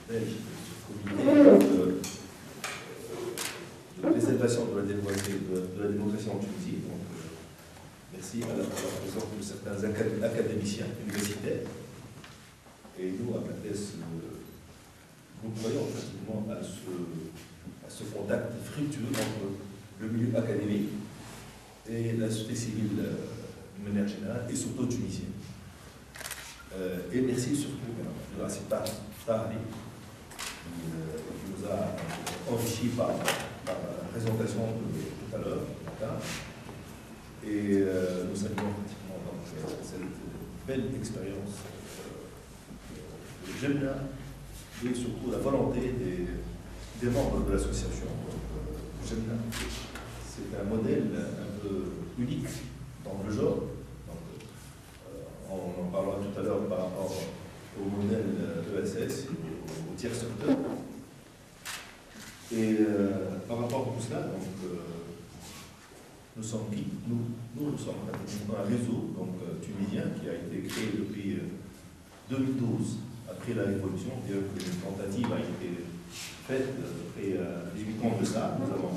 belge de préservation de la démocratie en Tunisie. Donc, merci à la présence de certains académiciens universitaires. Et nous, à PATES, nous croyons effectivement à ce contact fructueux entre le milieu académique et la société civile de manière générale, et surtout tunisienne. Et merci surtout de la CEPA qui nous a enrichi par la présentation de tout à l'heure, et nous saluons effectivement cette belle expérience de Jemna et surtout la volonté des membres de l'association. Jemna, c'est un modèle un peu unique dans le genre. On en parlera tout à l'heure par rapport au modèle ESS, au tiers secteur. Et par rapport à tout cela, donc, nous sommes qui? Nous sommes pratiquement un réseau tunisien qui a été créé depuis 2012, après la Révolution, bien que une tentative a été faite après 18 ans de ça. Nous avons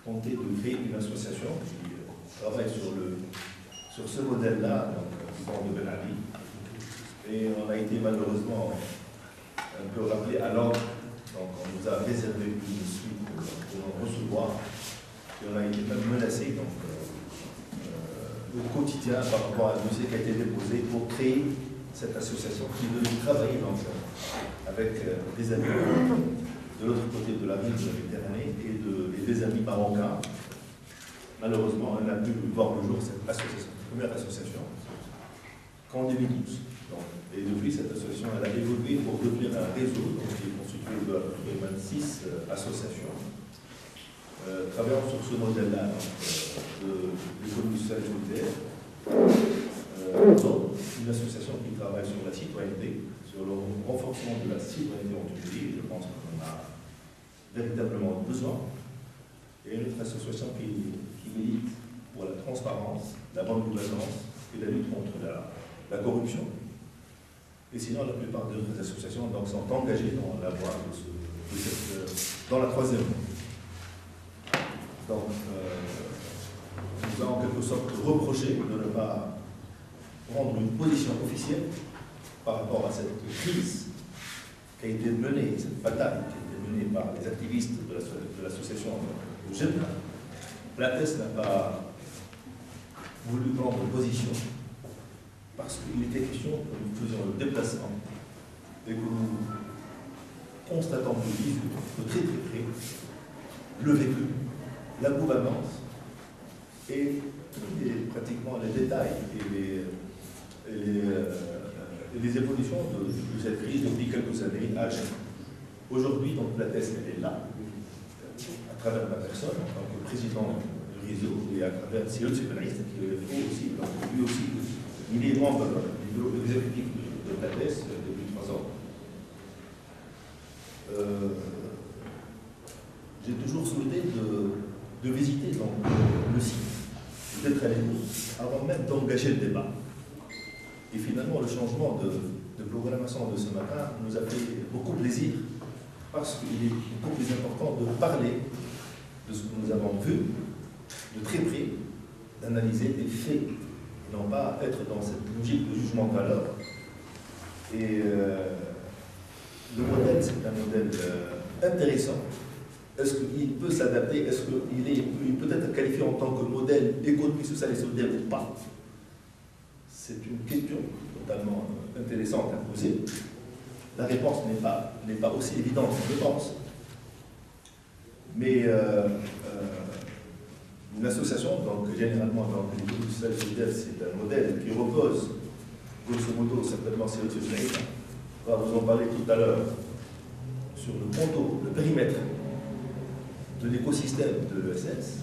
tenté de créer une association qui travaille sur ce modèle-là, de Ben Ali. Et on a été malheureusement un peu rappelé à l'ordre. Donc on nous a réservé une suite pour nous recevoir. Et on a été même menacé au quotidien par rapport à un dossier qui a été déposé pour créer cette association qui devait travailler avec des amis de l'autre côté de la rive de la Méditerranée et des amis marocains. Malheureusement, on n'a pu voir le jour cette association, première association, qu'en 2012. Et depuis, cette association elle a évolué pour devenir un réseau qui est constitué de à peu près 26 associations, travaillant sur ce modèle-là de l'économie sociale et solidaire. Une association qui travaille sur la citoyenneté, sur le renforcement de la citoyenneté en Tunisie. Je pense qu'on a véritablement besoin. Et une autre association qui milite pour la transparence, la bonne gouvernance et la lutte contre la corruption. Et sinon, la plupart des autres associations sont engagées dans la voie dans la troisième voie. Donc, nous avons en quelque sorte reproché de ne pas prendre une position officielle par rapport à cette crise qui a été menée, cette bataille qui a été menée par les activistes de l'association de Jemna. PATES n'a pas voulu prendre position parce qu'il était question que nous faisions le déplacement et que nous constatons de très très près le vécu, la gouvernance et pratiquement les détails et les évolutions de cette crise depuis quelques années à Jemna. Aujourd'hui, donc, PATES est là, à travers ma personne, en tant que président du réseau, et à travers Cyril Sepenaliste, qui est aussi, lui aussi, il est membre du bureau exécutif de PATES depuis 3 ans. J'ai toujours souhaité de visiter donc, le site, d'être à l'écoute, avant même d'engager le débat. Et finalement, le changement de programmation de ce matin nous a fait beaucoup plaisir, parce qu'il est beaucoup plus important de parler de ce que nous avons vu, de très près, d'analyser des faits, et non pas être dans cette logique de jugement de valeur. Et le modèle, c'est un modèle intéressant. Est-ce qu'il peut s'adapter? Est-ce qu'il peut être qualifié en tant que modèle économique, social et solidaire ou pas? C'est une question totalement intéressante à poser. La réponse n'est pas aussi évidente que je pense. Mais une association, donc généralement dans l'économie sociale et solidaire, c'est un modèle qui repose, grosso modo, certainement sur le sujet. On va vous en parler tout à l'heure sur le contour, le périmètre de l'écosystème de l'ESS,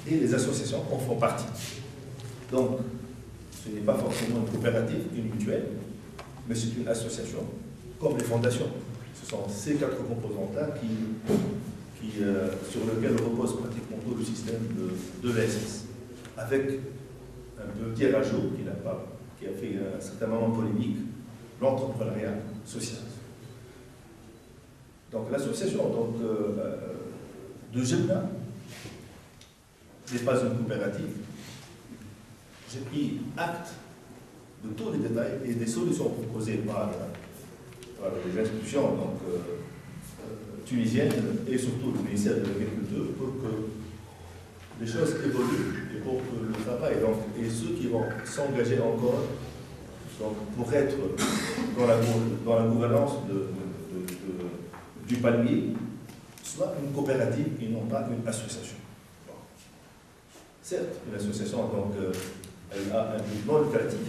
et les associations en font partie. Donc, ce n'est pas forcément une coopérative, une mutuelle, mais c'est une association, comme les fondations. Ce sont ces 4 composantes-là sur lesquelles repose pratiquement tout le système de l'ESS, avec un petit rajout qui a fait un certain moment polémique, l'entrepreneuriat social. Donc l'association de Gemna n'est pas une coopérative. J'ai pris acte de tous les détails et des solutions proposées par les institutions tunisiennes et surtout le ministère de l'Agriculture pour que les choses évoluent et pour que le travail et ceux qui vont s'engager encore pour être dans la gouvernance du palmier soit une coopérative et non pas une association. Bon. Certes, une association elle a un but non lucratif.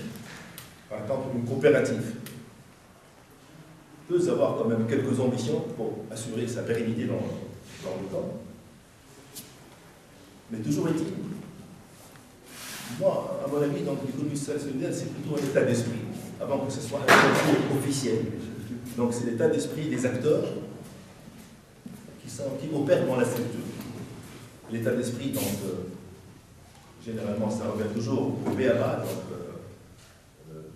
Par exemple, une coopérative peut avoir quand même quelques ambitions pour assurer sa pérennité dans le temps. Mais toujours est-il, moi, à mon avis, l'économie sociale et solidaire, c'est plutôt un état d'esprit, avant que ce soit un statut officiel. Donc c'est l'état d'esprit des acteurs qui opèrent dans la structure. L'état d'esprit, généralement, ça revient toujours au BABA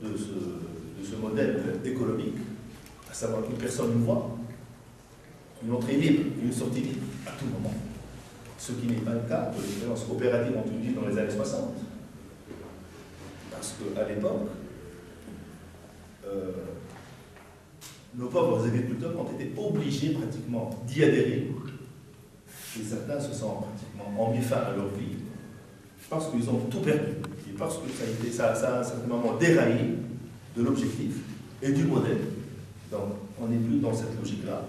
de ce modèle économique, à savoir qu'une personne une voie, une entrée libre et une sortie libre à tout moment. Ce qui n'est pas le cas de l'expérience coopérative en Tunisie dans les années 60. Parce qu'à l'époque, nos pauvres agriculteurs ont été obligés pratiquement d'y adhérer. Et certains se sont pratiquement mis fin à leur vie parce qu'ils ont tout perdu. Et parce que ça a à un certain moment déraillé de l'objectif et du modèle. Donc, on n'est plus dans cette logique-là.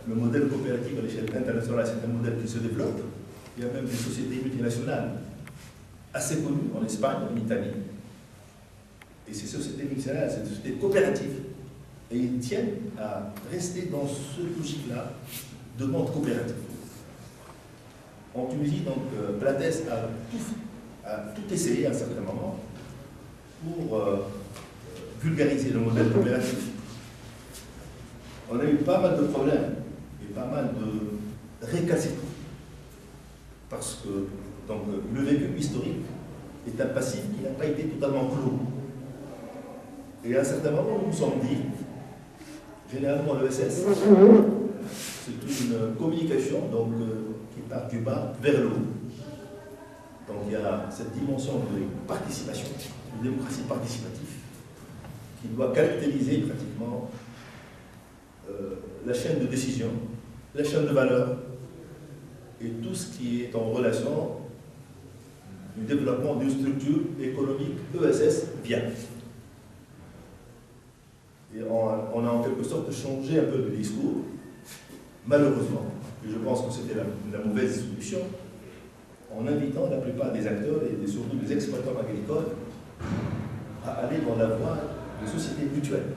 Le modèle coopératif à l'échelle internationale, c'est un modèle qui se développe. Il y a même des sociétés multinationales assez connues en Espagne, en Italie. Et ces sociétés multinationales, c'est des sociétés coopératives. Et ils tiennent à rester dans cette logique-là de monde coopératif. En Tunisie, Plates a tout essayé à un certain moment pour vulgariser le modèle coopératif. On a eu pas mal de problèmes et pas mal de récalcitrants. Parce que le vécu historique est un passif qui n'a pas été totalement clos. Et à un certain moment, nous nous sommes dit, généralement l'ESS, c'est une communication qui part du bas vers le haut. Donc il y a cette dimension de participation, de démocratie participative, qui doit caractériser pratiquement la chaîne de décision, la chaîne de valeur et tout ce qui est en relation du développement d'une structure économique ESS viable. Et on a en quelque sorte changé un peu de discours, malheureusement, et je pense que c'était la mauvaise solution, en invitant la plupart des acteurs et surtout des exploitants agricoles à aller dans la voie de sociétés mutuelles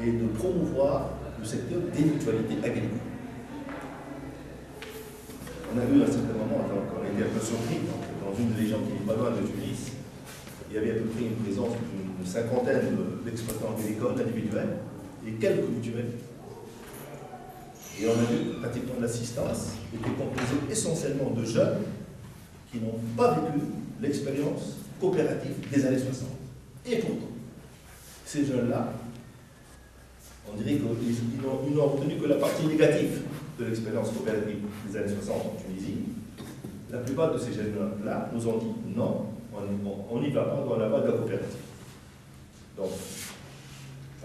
et de promouvoir le secteur des mutualités agricoles. On a vu à un certain moment, on a été un peu surpris, dans une région qui n'est pas loin de Tunis, il y avait à peu près une présence d'une cinquantaine d'exploitants agricoles individuels et quelques mutuelles. Et on a vu que pratiquement l'assistance était composée essentiellement de jeunes qui n'ont pas vécu l'expérience coopérative des années 60. Et pourtant, ces jeunes-là, on dirait qu'ils n'ont retenu que la partie négative de l'expérience coopérative des années 60 en Tunisie. La plupart de ces jeunes-là nous ont dit non, on n'y va pas dans la voie de la coopérative. Donc,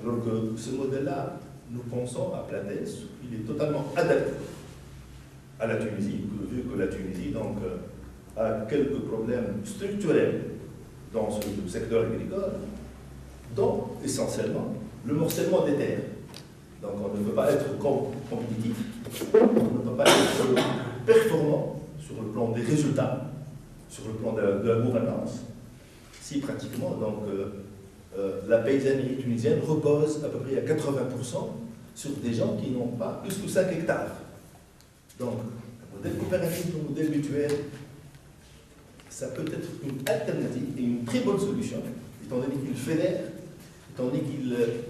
alors que ce modèle-là, nous pensons à Plates, il est totalement adapté à la Tunisie, vu que la Tunisie a quelques problèmes structurels dans ce secteur agricole, dont essentiellement le morcellement des terres. Donc on ne peut pas être compétitif, on ne peut pas être performant sur le plan des résultats, sur le plan de la gouvernance, si pratiquement la paysannerie tunisienne repose à peu près à 80% sur des gens qui n'ont pas plus que 5 hectares. Donc, un modèle coopératif, un modèle mutuel, ça peut être une alternative et une très bonne solution, étant donné qu'il fédère, étant donné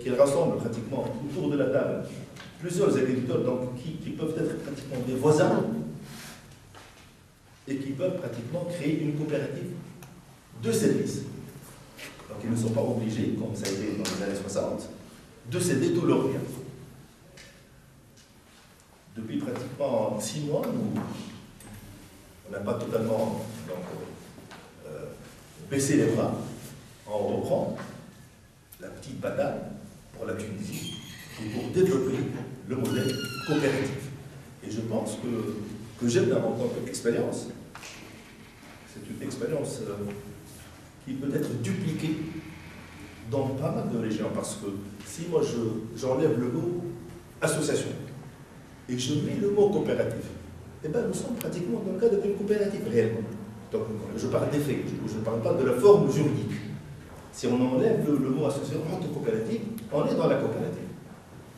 qu'il rassemble pratiquement autour de la table plusieurs agriculteurs qui peuvent être pratiquement des voisins et qui peuvent pratiquement créer une coopérative de services. Donc ils ne sont pas obligés, comme ça a été dans les années 60, de céder tous leurs biens. depuis pratiquement 6 mois, on n'a pas totalement baissé les bras. On reprend la petite bataille pour la Tunisie et pour développer le modèle coopératif. Et je pense que j'aime en tant qu'expérience. C'est une expérience qui peut être dupliquée dans pas mal de régions, parce que si moi j'enlève le mot association et que je mets le mot coopératif, eh bien nous sommes pratiquement dans le cadre d'une coopérative réellement. Donc je parle des faits, je ne parle pas de la forme juridique. Si on enlève le mot association entre coopérative, on est dans la coopérative.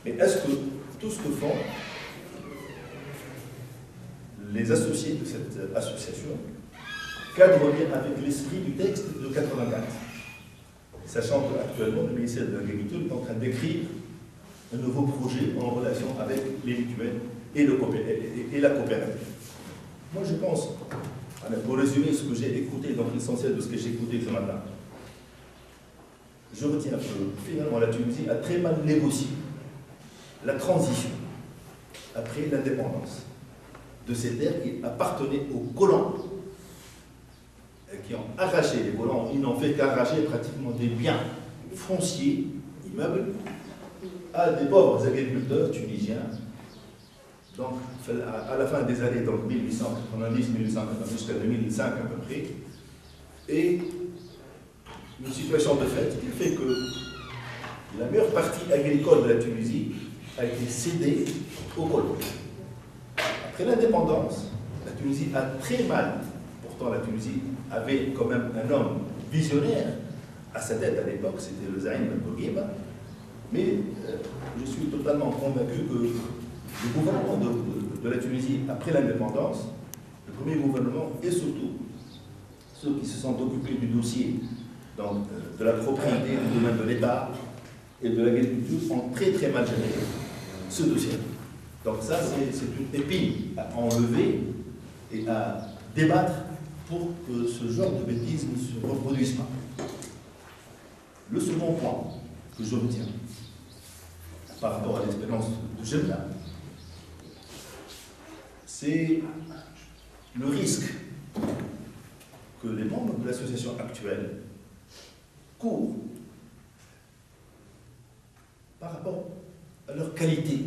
Mais est-ce que tout ce que font les associés de cette association cadre bien avec l'esprit du texte de 84, sachant qu'actuellement le ministère de l'Agriculture est en train d'écrire un nouveau projet en relation avec les mutuelles et la coopérative. Moi je pense, pour résumer ce que j'ai écouté, donc l'essentiel de ce que j'ai écouté ce matin, je retiens que finalement la Tunisie a très mal négocié la transition après l'indépendance de ces terres qui appartenaient aux colons, qui ont arraché les colons. Ils n'ont fait qu'arracher pratiquement des biens fonciers, immeubles, à des pauvres agriculteurs tunisiens. Donc, à la fin des années 1890, 1890 jusqu'à 2005 à peu près, et une situation de fait qui fait que la meilleure partie agricole de la Tunisie a été cédée aux colons. Après l'indépendance, la Tunisie a très mal, pourtant la Tunisie avait quand même un homme visionnaire à sa tête à l'époque, c'était le Zaïn Ben Bourguiba, mais je suis totalement convaincu que le gouvernement de la Tunisie, après l'indépendance, le premier gouvernement et surtout ceux qui se sont occupés du dossier donc, de la propriété, du domaine de l'État et de l'agriculture ont très très mal géré ce dossier. Donc ça, c'est une épine à enlever et à débattre pour que ce genre de bêtises ne se reproduise pas. Le second point que je retiens par rapport à l'expérience de Gemna, c'est le risque que les membres de l'association actuelle courent par rapport à leur qualité,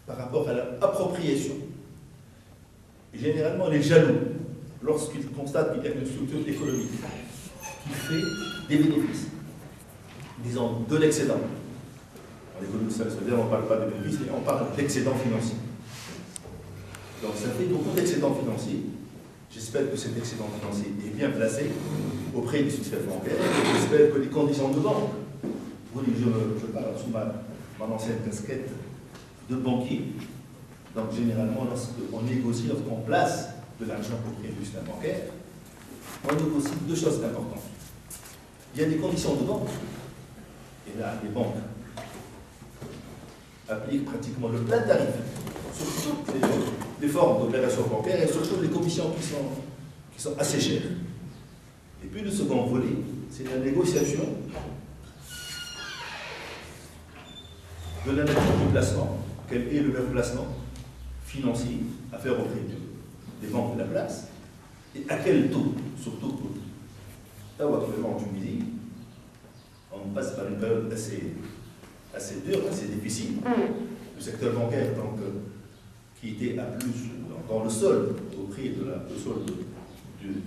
par rapport à leur appropriation. Et généralement, les jaloux, lorsqu'ils constatent qu'il y a une structure économique qui fait des bénéfices, disons de l'excédent. En économie, ça veut dire on ne parle pas de bénéfices, mais on parle d'excédent financier. Donc ça fait beaucoup d'excédents financiers. J'espère que cet excédent financier est bien placé auprès des systèmes bancaires. J'espère que les conditions de banque, oui, je parle sous mon ancienne casquette de banquier. Donc généralement, lorsqu'on négocie, lorsqu'on place de l'argent auprès du système bancaire, on négocie deux choses importantes. Il y a des conditions de banque, et là, les banques appliquent pratiquement le plein tarif sur toutes les formes d'opérations bancaires et surtout les commissions qui sont assez chères. Et puis le second volet, c'est la négociation de la nature du placement. Quel est le meilleur placement financier à faire auprès des banques de la place et à quel taux, surtout pour actuellement en Tunisie, on passe par une période assez dure, assez difficile. Le secteur bancaire, donc, qui était à plus dans le sol, auprès de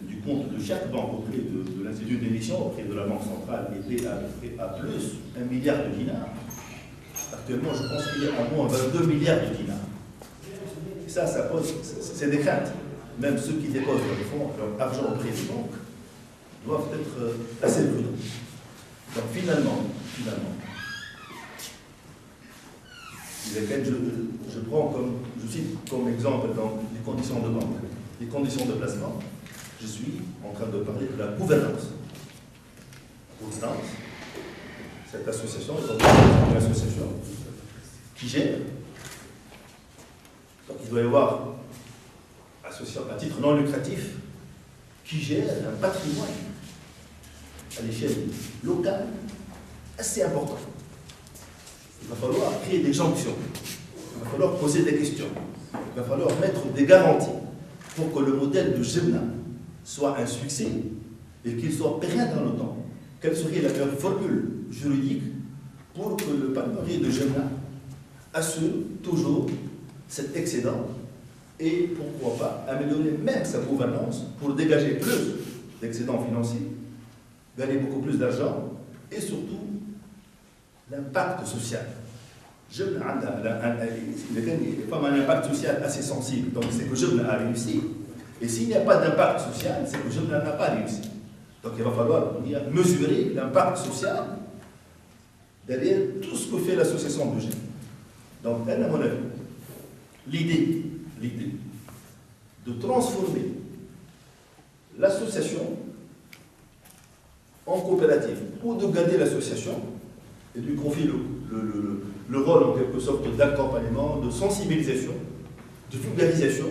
du compte de chaque banque, auprès de l'Institut d'émission, auprès de la Banque centrale, était à plus 1 milliard de dinars. Actuellement, je pense qu'il est à moins 22 milliards de dinars. Et ça pose, c'est des craintes. Même ceux qui déposent leur argent auprès des banques doivent être assez prudents. Donc finalement, je prends je cite comme exemple dans les conditions de banque, les conditions de placement, je suis en train de parler de la gouvernance. Au sens, cette association est une association qui gère. Donc il doit y avoir association à titre non lucratif qui gère un patrimoine à l'échelle locale assez important. Il va falloir créer des jonctions. Il va falloir poser des questions. Il va falloir mettre des garanties pour que le modèle de Jebna soit un succès et qu'il soit pérenne dans le temps. Quelle serait la meilleure formule juridique pour que le palmier de Jebna assure toujours cet excédent et pourquoi pas améliorer même sa gouvernance pour dégager plus d'excédents financiers, gagner beaucoup plus d'argent et surtout l'impact social. Jebna a un impact social assez sensible, donc c'est que Jebna a réussi. Et s'il n'y a pas d'impact social, c'est que Jebna n'a pas réussi. Donc il va falloir mesurer l'impact social derrière tout ce que fait l'association de Jebna. Donc, à mon avis, l'idée de transformer l'association en coopérative ou de garder l'association et lui confier le rôle en quelque sorte d'accompagnement, de sensibilisation, de vulgarisation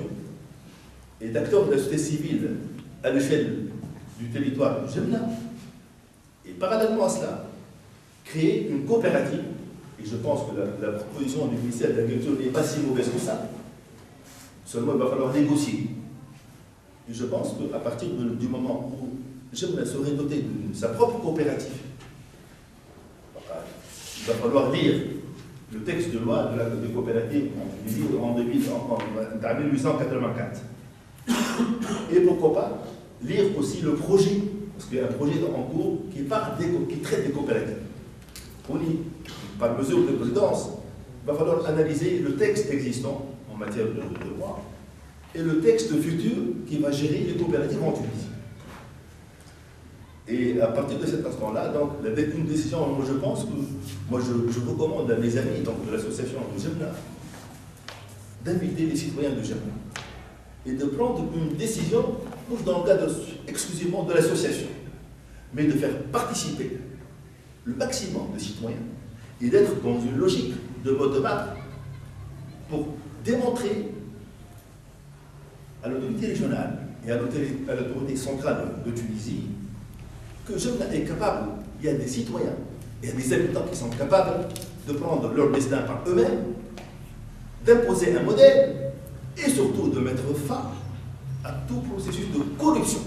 et d'acteurs de la société civile à l'échelle du territoire du Jebna. Et parallèlement à cela, créer une coopérative. Et je pense que la proposition du ministère de l'Agriculture n'est pas si mauvaise que ça. Seulement, il va falloir négocier. Et je pense qu'à partir du moment où Jebna serait doté de sa propre coopérative, il va falloir lire le texte de loi de coopérative en 1884. Et pourquoi pas lire aussi le projet, parce qu'il y a un projet en cours qui traite des coopératives. On y, par mesure de présidence, il va falloir analyser le texte existant en matière de droit et le texte futur qui va gérer les coopératives en Tunisie. Et à partir de cet instant-là, donc, une décision, moi je pense que, je recommande à mes amis donc, de l'association de Jebna d'inviter les citoyens de Jebna et de prendre une décision, non dans le cadre exclusivement de l'association, mais de faire participer le maximum de citoyens et d'être dans une logique de bottom-up pour démontrer à l'autorité régionale et à l'autorité centrale de Tunisie que Jebna est capable, il y a des citoyens, il y a des habitants qui sont capables de prendre leur destin par eux-mêmes, d'imposer un modèle et surtout de mettre fin à tout processus de corruption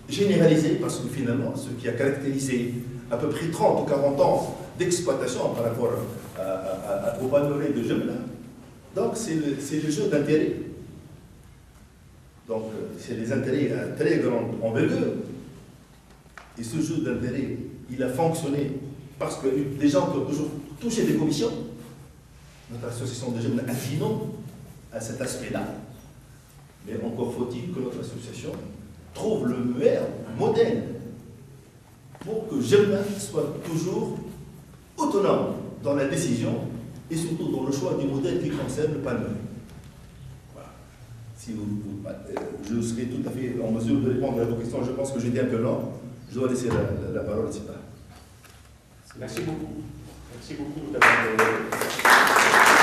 généralisé, parce que finalement, ce qui a caractérisé à peu près 30 ou 40 ans d'exploitation par rapport au palmier de Jebna, donc c'est le jeu d'intérêt. Donc c'est des intérêts à très grande envergure. Et ce jeu d'intérêt, il a fonctionné parce que des gens qui ont toujours touché des commissions, notre association de Jebna a dit non à cet aspect-là. Mais encore faut-il que notre association trouve le meilleur modèle pour que Jebna soit toujours autonome dans la décision et surtout dans le choix du modèle qui concerne le palmier. Voilà. Si je serai tout à fait en mesure de répondre à vos questions. Je pense que j'étais un peu lent. Je dois laisser la parole ici. Merci beaucoup. Merci beaucoup d'avoir.